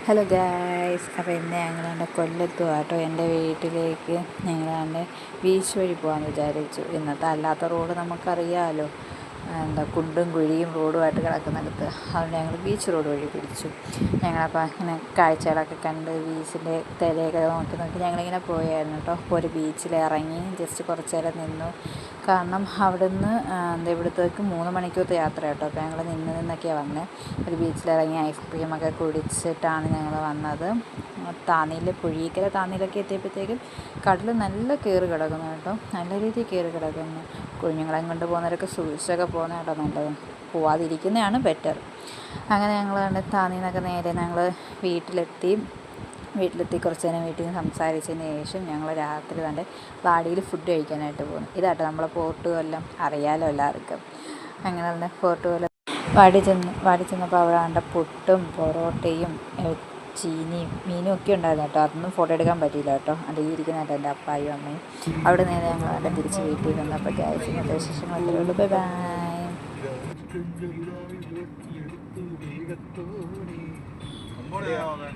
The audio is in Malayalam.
ഹലോ ഗായ്സ്, അപ്പോൾ ഇന്ന് ഞങ്ങളുടെ കൊല്ലത്ത് കേട്ടോ എൻ്റെ വീട്ടിലേക്ക് ഞങ്ങൾ ബീച്ച് വഴി പോകാമെന്ന് വിചാരിച്ചു. ഇന്നത്തെ അല്ലാത്ത റോഡ് നമുക്കറിയാമല്ലോ, കുണ്ടും കുഴിയും റോഡുമായിട്ട് കിടക്കുന്നിടത്ത്. അതുകൊണ്ട് ഞങ്ങൾ ബീച്ച് റോഡ് വഴി പിടിച്ചു. ഞങ്ങളപ്പോൾ ഇങ്ങനെ കാഴ്ചകളൊക്കെ കണ്ട് ബീച്ചിൻ്റെ തിരയൊക്കെ നോക്കി ഞങ്ങളിങ്ങനെ പോയായിരുന്നു കേട്ടോ. അപ്പോൾ ഒരു ബീച്ചിൽ ഇറങ്ങി ജസ്റ്റ് കുറച്ച് നേരം നിന്നു. കാരണം അവിടുന്ന് ഇവിടത്തേക്ക് 3 മണിക്കൂറത്തെ യാത്ര കേട്ടോ. അപ്പോൾ ഞങ്ങൾ നിന്നൊക്കെയാണ് വന്നത്. ഒരു ബീച്ചിലിറങ്ങി ഐസ്ക്രീമൊക്കെ കുടിച്ചിട്ടാണ് ഞങ്ങൾ വന്നത്. പുഴീക്കര താന്നിയിലൊക്കെ എത്തിയപ്പോഴത്തേക്കും കടൽ നല്ല കയറി കിടക്കുന്നു കേട്ടോ. നല്ല രീതിയിൽ കയറി കിടക്കുന്നു. കുഞ്ഞുങ്ങളെയും കൊണ്ട് പോകുന്നവരൊക്കെ സൂക്ഷിച്ചൊക്കെ പോകുന്ന കേട്ടോ നല്ലത്. പോവാതിരിക്കുന്നതാണ് ബെറ്റർ. അങ്ങനെ ഞങ്ങൾ താന്നിന്നൊക്കെ നേരെ ഞങ്ങൾ വീട്ടിലെത്തി കുറച്ച് നേരം വീട്ടിൽ നിന്ന് സംസാരിച്ചതിന് ശേഷം ഞങ്ങൾ രാത്രി തന്നെ വാടിയിൽ ഫുഡ് കഴിക്കാനായിട്ട് പോകുന്നു. ഇതാട്ടോ നമ്മളെ പോർട്ട് കൊല്ലം, അറിയാലോ എല്ലാവർക്കും. അങ്ങനെ തന്നെ പോർട്ട് കൊല്ലം വാടി ചെന്നപ്പോൾ അവിടെ പുട്ടും പൊറോട്ടയും ചീനിയും മീനും ഒക്കെ ഉണ്ടായിരുന്നു കേട്ടോ. അതൊന്നും ഫോട്ടോ എടുക്കാൻ പറ്റിയില്ല കേട്ടോ. അത് ഇരിക്കുന്ന കേട്ടോ എൻ്റെ അപ്പായും അമ്മയും. അവിടെ നേരെ ഞങ്ങൾ അവിടെ തിരിച്ച് വീട്ടിൽ വന്നപ്പോൾ ഇന്നത്തെ വിശേഷങ്ങൾ ഉള്ളൂ. Bye bye.